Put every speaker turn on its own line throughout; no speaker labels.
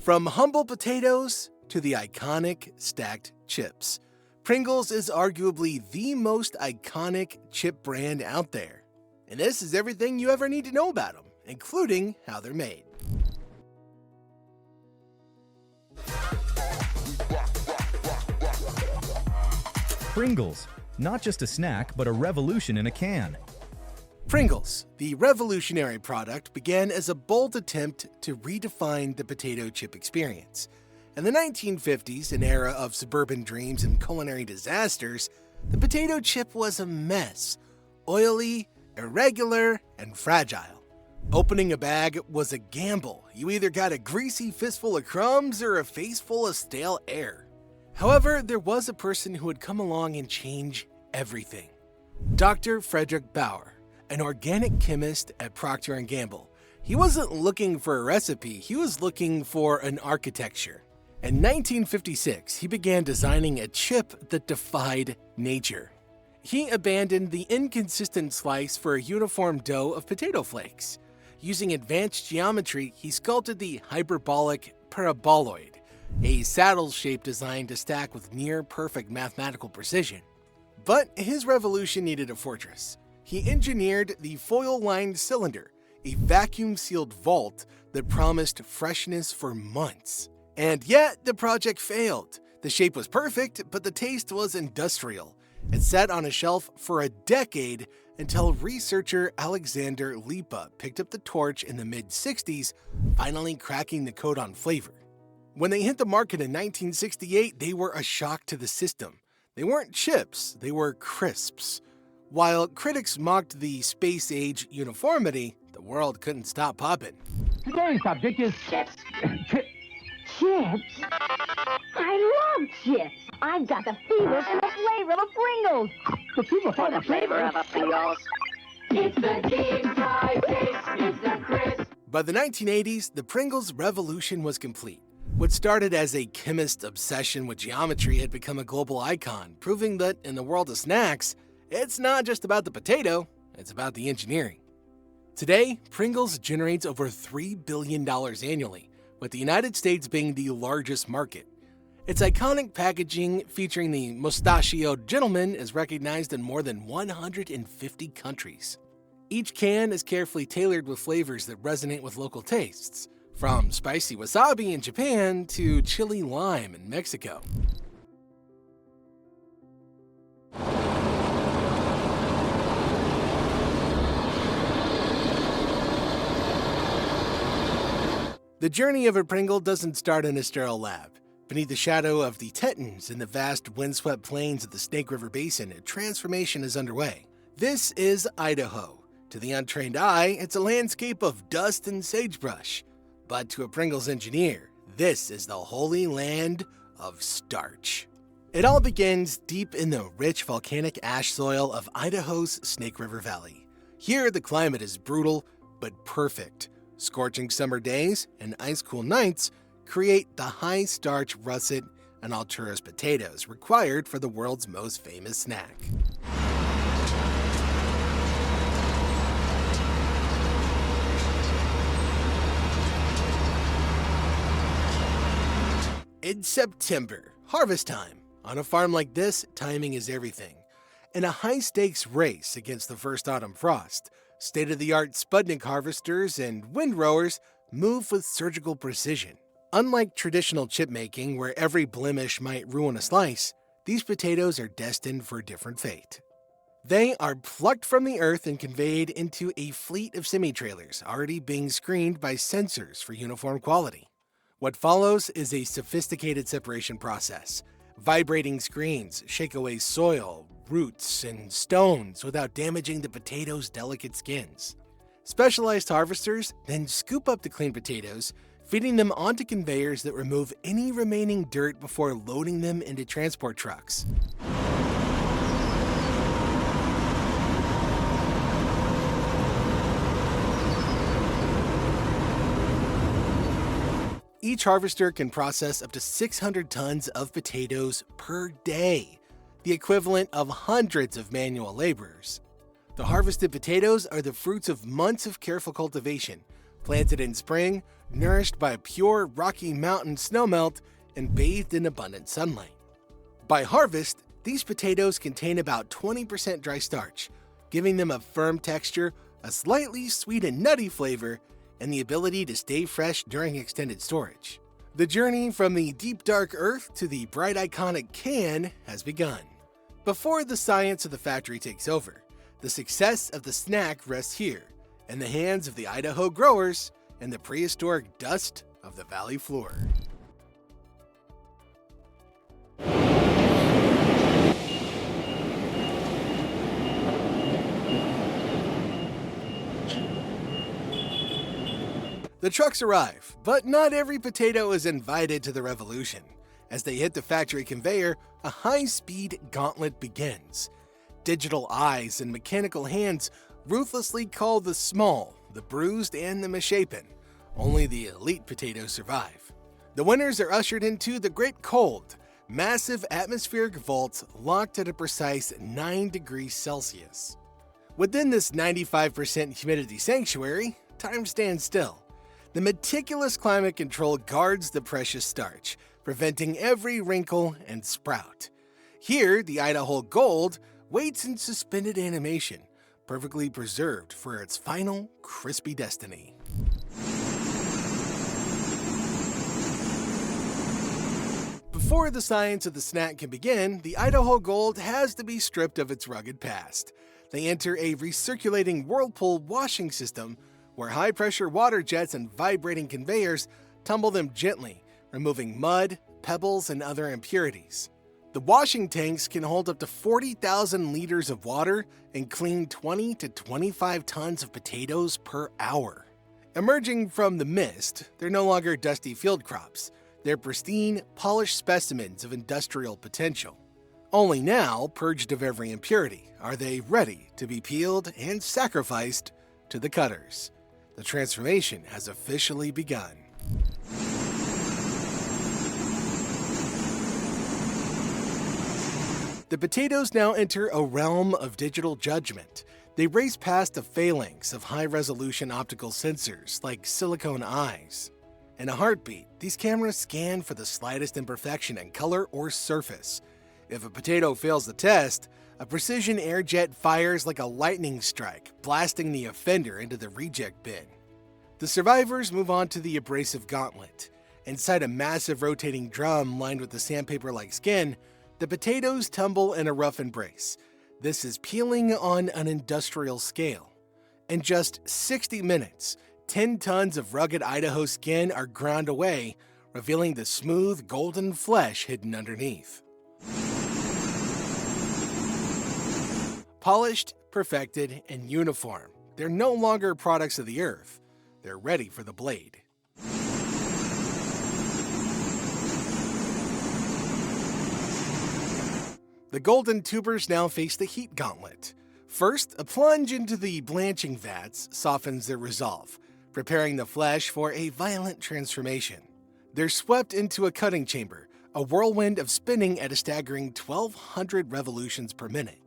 From humble potatoes to the iconic stacked chips, Pringles is arguably the most iconic chip brand out there. And this is everything you ever need to know about them, including how they're made.
Pringles, not just a snack, but a revolution in a can.
Pringles, the revolutionary product, began as a bold attempt to redefine the potato chip experience. In the 1950s, an era of suburban dreams and culinary disasters, the potato chip was a mess, oily, irregular, and fragile. Opening a bag was a gamble. You either got a greasy fistful of crumbs or a face full of stale air. However, there was a person who had come along and change everything. Dr. Frederick Bauer, an organic chemist at Procter & Gamble. He wasn't looking for a recipe, he was looking for an architecture. In 1956, he began designing a chip that defied nature. He abandoned the inconsistent slice for a uniform dough of potato flakes. Using advanced geometry, he sculpted the hyperbolic paraboloid, a saddle-shaped design to stack with near-perfect mathematical precision. But his revolution needed a fortress. He engineered the foil-lined cylinder, a vacuum-sealed vault that promised freshness for months. And yet, the project failed. The shape was perfect, but the taste was industrial. It sat on a shelf for a decade until researcher Alexander Lipa picked up the torch in the mid-60s, finally cracking the code on flavor. When they hit the market in 1968, they were a shock to the system. They weren't chips, they were crisps. While critics mocked the space-age uniformity, the world couldn't stop popping.
Today's subject is chips.
Chips? I love chips. I've got the fever for the flavor of Pringles.
The people
For the flavor of a Pringles.
It's the deep fried taste, it's the crisp.
By the 1980s, the Pringles revolution was complete. What started as a chemist's obsession with geometry had become a global icon, proving that in the world of snacks, it's not just about the potato, it's about the engineering. Today, Pringles generates over $3 billion annually, with the United States being the largest market. Its iconic packaging featuring the mustachioed gentleman is recognized in more than 150 countries. Each can is carefully tailored with flavors that resonate with local tastes, from spicy wasabi in Japan to chili lime in Mexico. The journey of a Pringle doesn't start in a sterile lab. Beneath the shadow of the Tetons in the vast windswept plains of the Snake River Basin, a transformation is underway. This is Idaho. To the untrained eye, it's a landscape of dust and sagebrush. But to a Pringles engineer, this is the holy land of starch. It all begins deep in the rich volcanic ash soil of Idaho's Snake River Valley. Here, the climate is brutal, but perfect. Scorching summer days and ice-cool nights create the high-starch russet and Alturas potatoes required for the world's most famous snack. It's September, harvest time. On a farm like this, timing is everything. In a high-stakes race against the first autumn frost, state-of-the-art Sputnik harvesters and windrowers move with surgical precision. Unlike traditional chip making, where every blemish might ruin a slice, these potatoes are destined for a different fate. They are plucked from the earth and conveyed into a fleet of semi-trailers already being screened by sensors for uniform quality. What follows is a sophisticated separation process. Vibrating screens shake away soil, roots, and stones without damaging the potatoes' delicate skins. Specialized harvesters then scoop up the clean potatoes, feeding them onto conveyors that remove any remaining dirt before loading them into transport trucks. Each harvester can process up to 600 tons of potatoes per day, the equivalent of hundreds of manual laborers. The harvested potatoes are the fruits of months of careful cultivation. Planted in spring, nourished by pure Rocky Mountain snowmelt and bathed in abundant sunlight. By harvest, these potatoes contain about 20% dry starch, giving them a firm texture, a slightly sweet and nutty flavor, and the ability to stay fresh during extended storage. The journey from the deep dark earth to the bright iconic can has begun. Before the science of the factory takes over, the success of the snack rests here, in the hands of the Idaho growers and the prehistoric dust of the valley floor. The trucks arrive, but not every potato is invited to the revolution. As they hit the factory conveyor, a high-speed gauntlet begins. Digital eyes and mechanical hands ruthlessly cull the small, the bruised, and the misshapen. Only the elite potatoes survive. The winners are ushered into the Great Cold, massive atmospheric vaults locked at a precise 9 degrees Celsius. Within this 95% humidity sanctuary, time stands still. The meticulous climate control guards the precious starch, preventing every wrinkle and sprout. Here, the Idaho Gold waits in suspended animation, perfectly preserved for its final crispy destiny. Before the science of the snack can begin, the Idaho Gold has to be stripped of its rugged past. They enter a recirculating whirlpool washing system where high-pressure water jets and vibrating conveyors tumble them gently, removing mud, pebbles, and other impurities. The washing tanks can hold up to 40,000 liters of water and clean 20 to 25 tons of potatoes per hour. Emerging from the mist, they're no longer dusty field crops. They're pristine, polished specimens of industrial potential. Only now, purged of every impurity, are they ready to be peeled and sacrificed to the cutters. The transformation has officially begun. The potatoes now enter a realm of digital judgment. They race past the phalanx of high-resolution optical sensors like silicone eyes. In a heartbeat, these cameras scan for the slightest imperfection in color or surface. If a potato fails the test, a precision air jet fires like a lightning strike, blasting the offender into the reject bin. The survivors move on to the abrasive gauntlet. Inside a massive rotating drum lined with the sandpaper-like skin, the potatoes tumble in a rough embrace. This is peeling on an industrial scale. In just 60 minutes, 10 tons of rugged Idaho skin are ground away, revealing the smooth, golden flesh hidden underneath. Polished, perfected, and uniform, they're no longer products of the earth. They're ready for the blade. The golden tubers now face the heat gauntlet. First, a plunge into the blanching vats softens their resolve, preparing the flesh for a violent transformation. They're swept into a cutting chamber, a whirlwind of spinning at a staggering 1,200 revolutions per minute.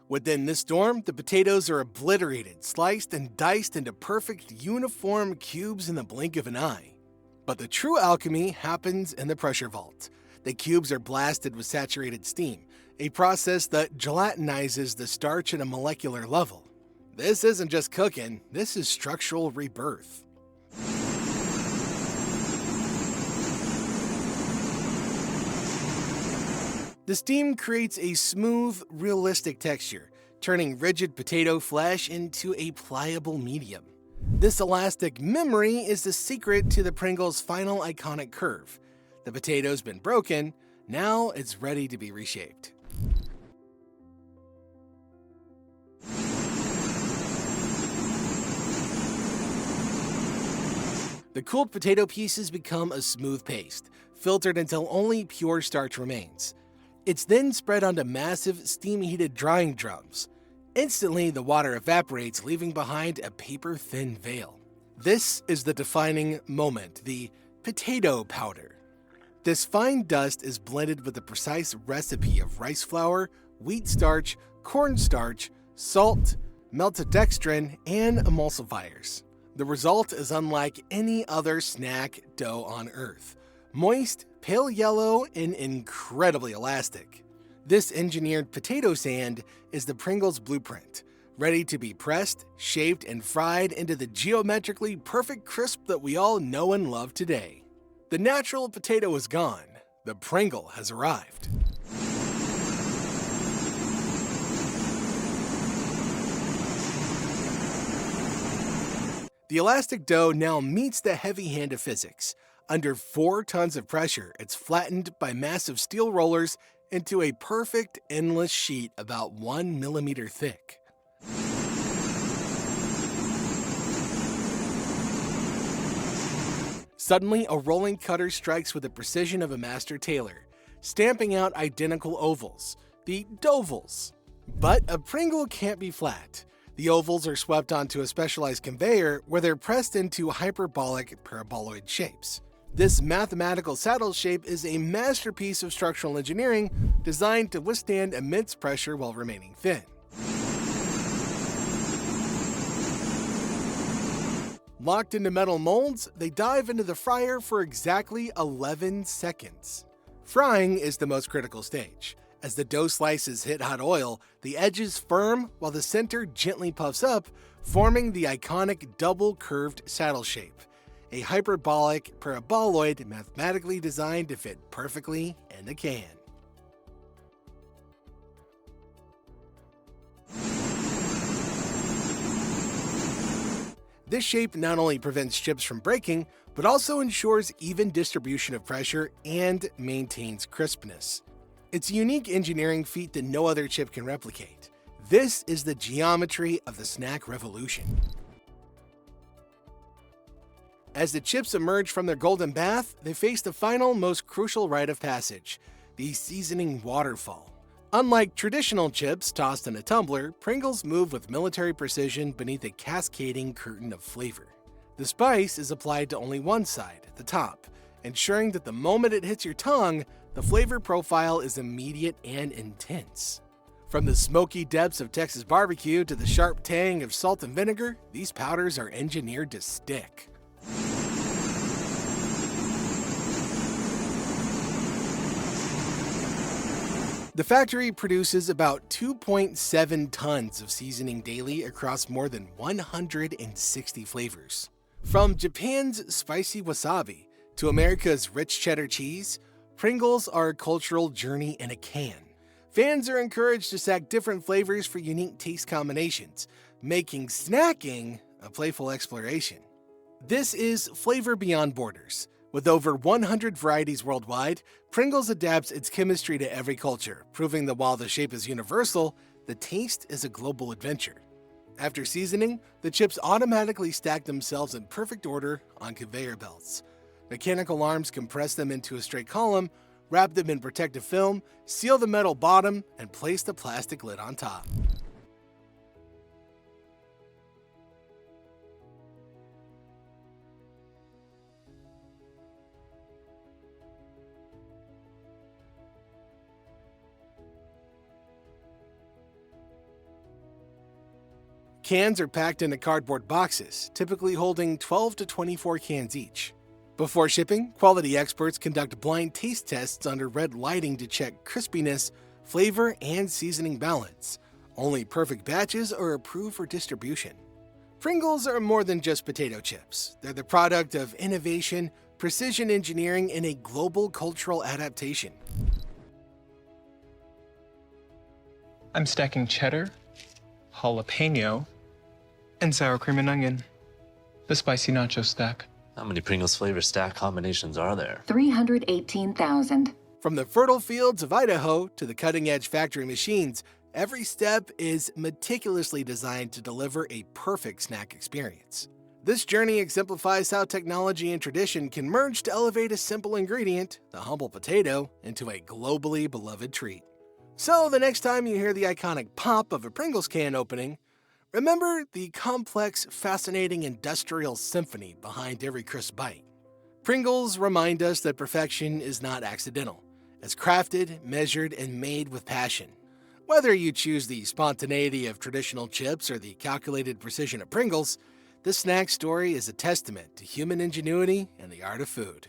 Within this storm, the potatoes are obliterated, sliced, and diced into perfect, uniform cubes in the blink of an eye. But the true alchemy happens in the pressure vault. The cubes are blasted with saturated steam, a process that gelatinizes the starch at a molecular level. This isn't just cooking, this is structural rebirth. The steam creates a smooth, realistic texture, turning rigid potato flesh into a pliable medium. This elastic memory is the secret to the Pringles' final iconic curve. The potato's been broken, now it's ready to be reshaped. The cooled potato pieces become a smooth paste, filtered until only pure starch remains. It's then spread onto massive, steam-heated drying drums. Instantly, the water evaporates, leaving behind a paper-thin veil. This is the defining moment, the potato powder. This fine dust is blended with the precise recipe of rice flour, wheat starch, cornstarch, salt, maltodextrin, and emulsifiers. The result is unlike any other snack dough on Earth. Moist, pale yellow, and incredibly elastic. This engineered potato sand is the Pringles blueprint, ready to be pressed, shaped, and fried into the geometrically perfect crisp that we all know and love today. The natural potato is gone. The Pringle has arrived. The elastic dough now meets the heavy hand of physics. Under 4 tons of pressure, it's flattened by massive steel rollers into a perfect, endless sheet about 1 millimeter thick. Suddenly, a rolling cutter strikes with the precision of a master tailor, stamping out identical ovals, the dovals. But a Pringle can't be flat. The ovals are swept onto a specialized conveyor where they're pressed into hyperbolic paraboloid shapes. This mathematical saddle shape is a masterpiece of structural engineering designed to withstand immense pressure while remaining thin. Locked into metal molds, they dive into the fryer for exactly 11 seconds. Frying is the most critical stage. As the dough slices hit hot oil, the edges firm while the center gently puffs up, forming the iconic double-curved saddle shape, a hyperbolic paraboloid mathematically designed to fit perfectly in a can. This shape not only prevents chips from breaking, but also ensures even distribution of pressure and maintains crispness. It's a unique engineering feat that no other chip can replicate. This is the geometry of the snack revolution. As the chips emerge from their golden bath, they face the final, most crucial rite of passage, the seasoning waterfall. Unlike traditional chips tossed in a tumbler, Pringles move with military precision beneath a cascading curtain of flavor. The spice is applied to only one side, the top, ensuring that the moment it hits your tongue, the flavor profile is immediate and intense. From the smoky depths of Texas barbecue to the sharp tang of salt and vinegar, these powders are engineered to stick. The factory produces about 2.7 tons of seasoning daily across more than 160 flavors. From Japan's spicy wasabi to America's rich cheddar cheese, Pringles are a cultural journey in a can. Fans are encouraged to stack different flavors for unique taste combinations, making snacking a playful exploration. This is flavor beyond borders. With over 100 varieties worldwide, Pringles adapts its chemistry to every culture, proving that while the shape is universal, the taste is a global adventure. After seasoning, the chips automatically stack themselves in perfect order on conveyor belts. Mechanical arms compress them into a straight column, wrap them in protective film, seal the metal bottom, and place the plastic lid on top. Cans are packed into cardboard boxes, typically holding 12 to 24 cans each. Before shipping, quality experts conduct blind taste tests under red lighting to check crispiness, flavor, and seasoning balance. Only perfect batches are approved for distribution. Pringles are more than just potato chips. They're the product of innovation, precision engineering, and a global cultural adaptation.
I'm stacking cheddar, jalapeno, and sour cream and onion. The spicy nacho stack.
How many Pringles flavor stack combinations are there?
318,000.
From the fertile fields of Idaho to the cutting-edge factory machines, every step is meticulously designed to deliver a perfect snack experience. This journey exemplifies how technology and tradition can merge to elevate a simple ingredient, the humble potato, into a globally beloved treat. So the next time you hear the iconic pop of a Pringles can opening, remember the complex, fascinating industrial symphony behind every crisp bite. Pringles remind us that perfection is not accidental. It's crafted, measured, and made with passion. Whether you choose the spontaneity of traditional chips or the calculated precision of Pringles, This snack story is a testament to human ingenuity and the art of food.